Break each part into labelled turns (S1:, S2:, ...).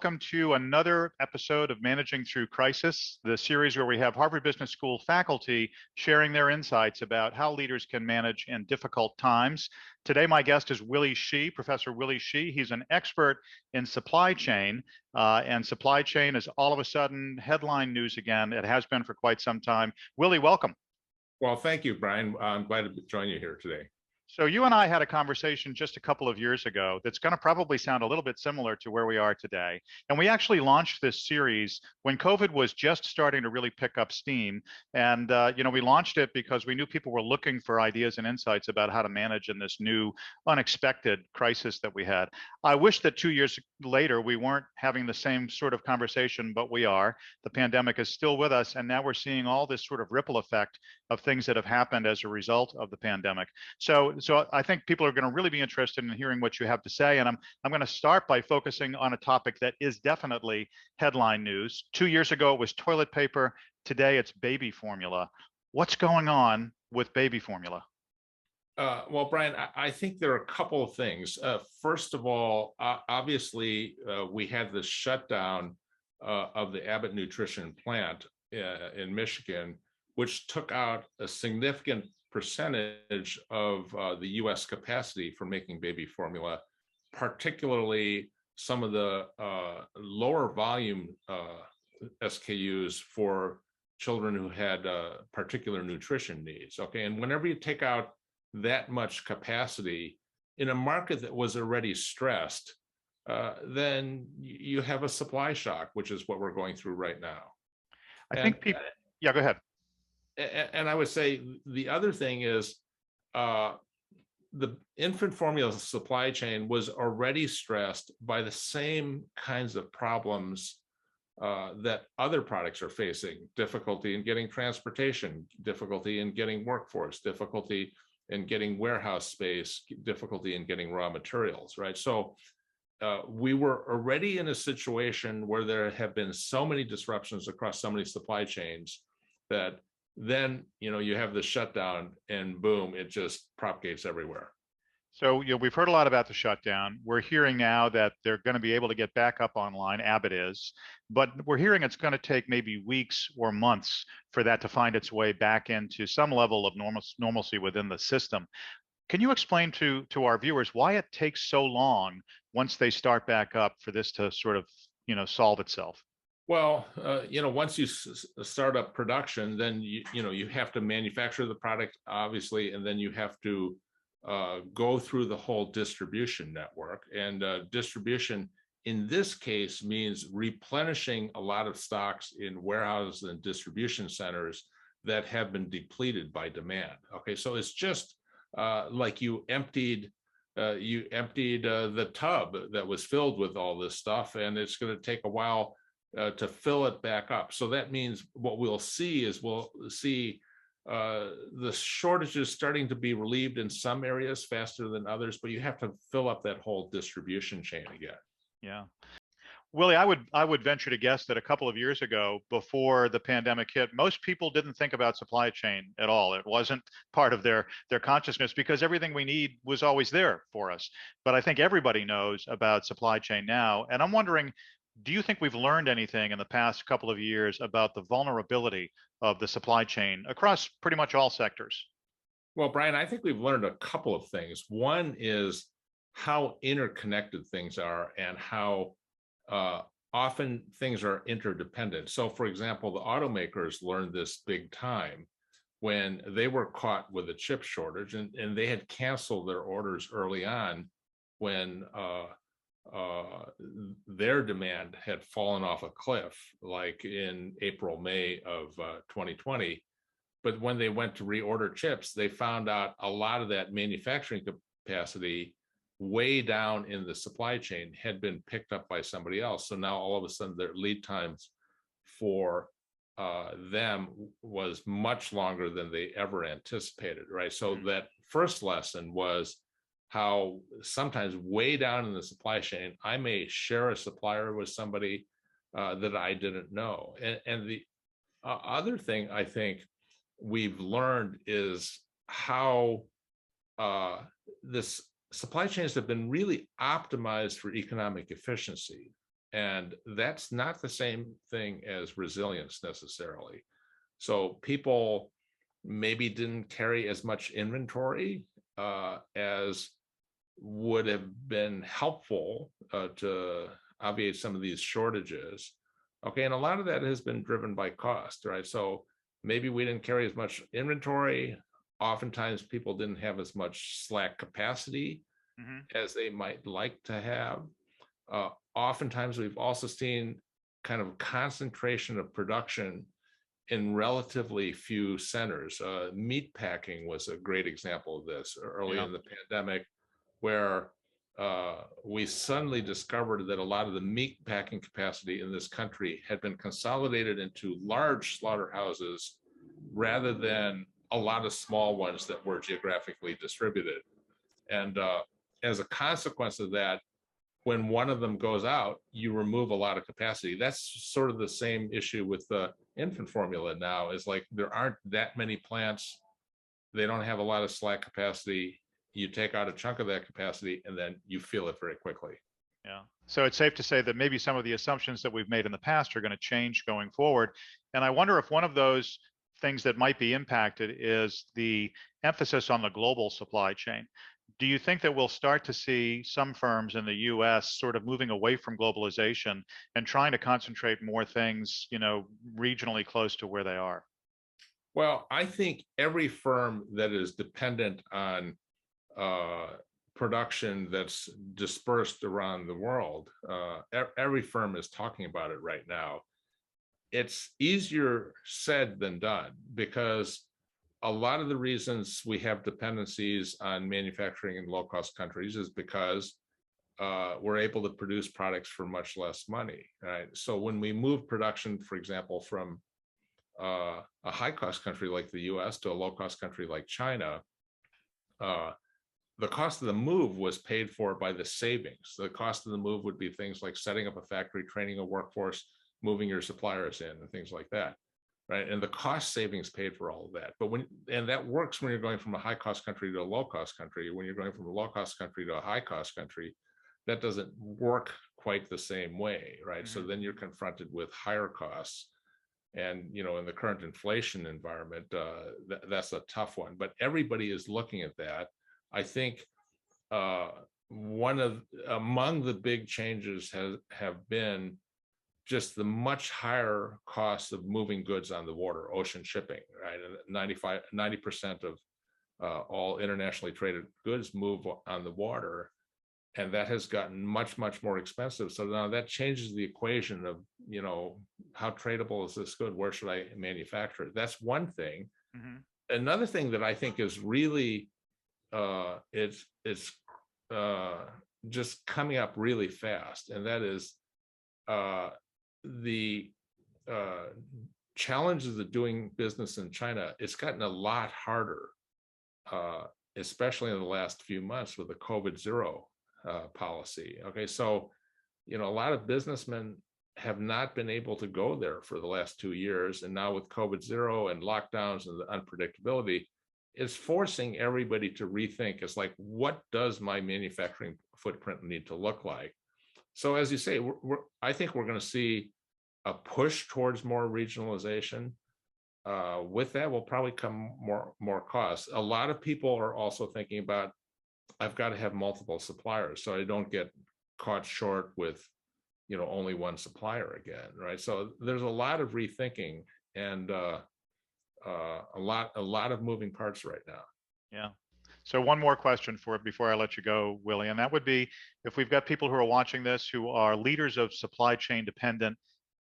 S1: Welcome to another episode of Managing Through Crisis, the series where we have Harvard Business School faculty sharing their insights about how leaders can manage in difficult times. Today, my guest is Willy Shih, Professor Willy Shih. He's an expert in supply chain, and supply chain is all of a sudden headline news again. It has been for quite some time. Willy, welcome.
S2: Well, thank you, Brian. I'm glad to join you here today.
S1: So you and I had a conversation just a couple of years ago that's going to probably sound a little bit similar to where we are today. And we actually launched this series when COVID was just starting to really pick up steam. And, we launched it because we knew people were looking for ideas and insights about how to manage in this new unexpected crisis that we had. I wish that 2 years later, we weren't having the same sort of conversation, but we are. The pandemic is still with us. And now we're seeing all this sort of ripple effect of things that have happened as a result of the pandemic. So I think people are going to really be interested in hearing what you have to say. And I'm going to start by focusing on a topic that is definitely headline news. 2 years ago, it was toilet paper. Today, it's baby formula. What's going on with baby formula?
S2: Well, Brian, I think there are a couple of things. First of all, obviously, we had this shutdown of the Abbott Nutrition plant in Michigan, which took out a significant percentage of the U.S. capacity for making baby formula, particularly some of the lower volume SKUs for children who had particular nutrition needs. Okay, and whenever you take out that much capacity in a market that was already stressed, then you have a supply shock, which is what we're going through right now.
S1: I think people, yeah, go ahead.
S2: And I would say the other thing is the infant formula supply chain was already stressed by the same kinds of problems that other products are facing: difficulty in getting transportation, difficulty in getting workforce, difficulty in getting warehouse space, difficulty in getting raw materials, right? So we were already in a situation where there have been so many disruptions across so many supply chains that then you have the shutdown and boom, it just propagates everywhere.
S1: So we've heard a lot about the shutdown. We're hearing now that they're going to be able to get back up online, Abbott is, but we're hearing it's going to take maybe weeks or months for that to find its way back into some level of normalcy within the system. Can you explain to our viewers why it takes so long once they start back up for this to sort of solve itself?
S2: Well, once you start up production, then you have to manufacture the product, obviously, and then you have to go through the whole distribution network. And distribution in this case means replenishing a lot of stocks in warehouses and distribution centers that have been depleted by demand. Okay, so it's just like you emptied the tub that was filled with all this stuff, and it's going to take a while to fill it back up. So that means what we'll see the shortages starting to be relieved in some areas faster than others, but you have to fill up that whole distribution chain again.
S1: Yeah. Willy, I would venture to guess that a couple of years ago, before the pandemic hit, most people didn't think about supply chain at all. It wasn't part of their consciousness because everything we need was always there for us. But I think everybody knows about supply chain now. And I'm wondering, do you think we've learned anything in the past couple of years about the vulnerability of the supply chain across pretty much all sectors?
S2: Well, Brian, I think we've learned a couple of things. One is how interconnected things are and how often things are interdependent. So, for example, the automakers learned this big time when they were caught with a chip shortage, and they had canceled their orders early on when their demand had fallen off a cliff, like in April, May of 2020. But when they went to reorder chips, they found out a lot of that manufacturing capacity way down in the supply chain had been picked up by somebody else. So now all of a sudden their lead times for them was much longer than they ever anticipated, right? So that first lesson was how sometimes way down in the supply chain, I may share a supplier with somebody that I didn't know. And the other thing I think we've learned is how this supply chains have been really optimized for economic efficiency. And that's not the same thing as resilience necessarily. So people maybe didn't carry as much inventory as would have been helpful to obviate some of these shortages. Okay, and a lot of that has been driven by cost, right? So maybe we didn't carry as much inventory. Oftentimes people didn't have as much slack capacity as they might like to have. Oftentimes we've also seen kind of concentration of production in relatively few centers. Meat packing was a great example of this early
S1: Yeah.
S2: in the pandemic, where we suddenly discovered that a lot of the meat packing capacity in this country had been consolidated into large slaughterhouses rather than a lot of small ones that were geographically distributed. And as a consequence of that, when one of them goes out, you remove a lot of capacity. That's sort of the same issue with the infant formula now, is like there aren't that many plants. They don't have a lot of slack capacity. You take out a chunk of that capacity and then you feel it very quickly.
S1: Yeah. So it's safe to say that maybe some of the assumptions that we've made in the past are going to change going forward. And I wonder if one of those things that might be impacted is the emphasis on the global supply chain. Do you think that we'll start to see some firms in the US sort of moving away from globalization and trying to concentrate more things, regionally close to where they are?
S2: Well, I think every firm that is dependent on uh, production that's dispersed around the world, every firm is talking about it right now. It's easier said than done, because a lot of the reasons we have dependencies on manufacturing in low-cost countries is because we're able to produce products for much less money, right? So when we move production, for example, from a high-cost country like the US to a low-cost country like China, the cost of the move was paid for by the savings. The cost of the move would be things like setting up a factory, training a workforce, moving your suppliers in, and things like that, right? And the cost savings paid for all of that. But and that works when you're going from a high-cost country to a low-cost country. When you're going from a low-cost country to a high-cost country, that doesn't work quite the same way, right? So then you're confronted with higher costs. And in the current inflation environment, that's a tough one. But everybody is looking at that. I think among the big changes have been just the much higher cost of moving goods on the water, ocean shipping, right? And 90% of all internationally traded goods move on the water. And that has gotten much, much more expensive. So now that changes the equation of, how tradable is this good? Where should I manufacture it? That's one thing. Another thing that I think is really, it's just coming up really fast, and that is the challenges of doing business in China. It's gotten a lot harder, especially in the last few months with the COVID zero policy. Okay, so a lot of businessmen have not been able to go there for the last 2 years, and now with COVID zero and lockdowns and the unpredictability, it's forcing everybody to rethink. It's like, what does my manufacturing footprint need to look like? So as you say, I think we're going to see a push towards more regionalization. With that will probably come more costs. A lot of people are also thinking about, I've got to have multiple suppliers so I don't get caught short with, only one supplier again, right? So there's a lot of rethinking and a lot of moving parts right now.
S1: Yeah. So one more question before I let you go, Willie, and that would be, if we've got people who are watching this who are leaders of supply chain dependent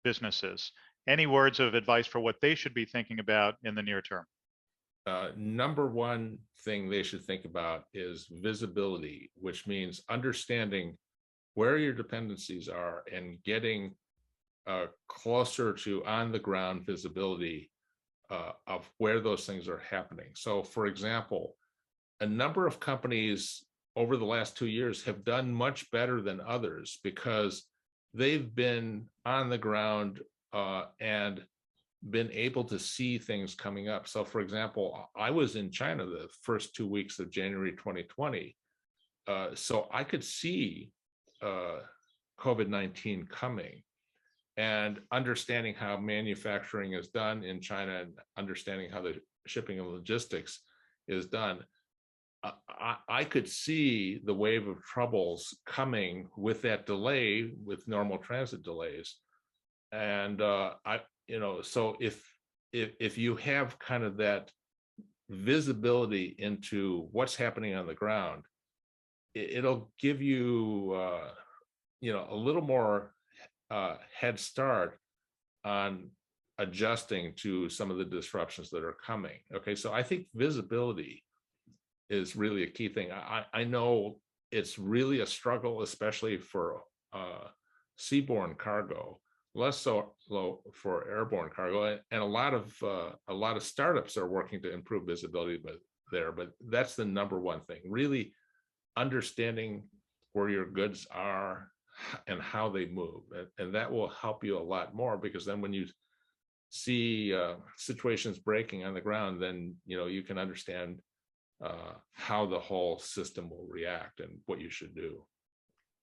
S1: businesses, any words of advice for what they should be thinking about in the near term?
S2: Number one thing they should think about is visibility, which means understanding where your dependencies are and getting closer to on the ground visibility of where those things are happening. So for example, a number of companies over the last 2 years have done much better than others because they've been on the ground and been able to see things coming up. So for example, I was in China the first 2 weeks of January 2020. So I could see COVID-19 coming, and understanding how manufacturing is done in China and understanding how the shipping and logistics is done, I could see the wave of troubles coming with that delay, with normal transit delays. And so if you have kind of that visibility into what's happening on the ground, it'll give you a little more head start on adjusting to some of the disruptions that are coming. Okay, so I think visibility is really a key thing. I know it's really a struggle, especially for seaborne cargo, less so for airborne cargo, and a lot of startups are working to improve visibility, but that's the number one thing, really understanding where your goods are and how they move, and that will help you a lot more, because then when you see situations breaking on the ground, then you can understand how the whole system will react and what you should do.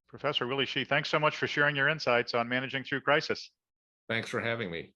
S1: Professor Willy Shih, thanks so much for sharing your insights on managing through crisis.
S2: Thanks for having me.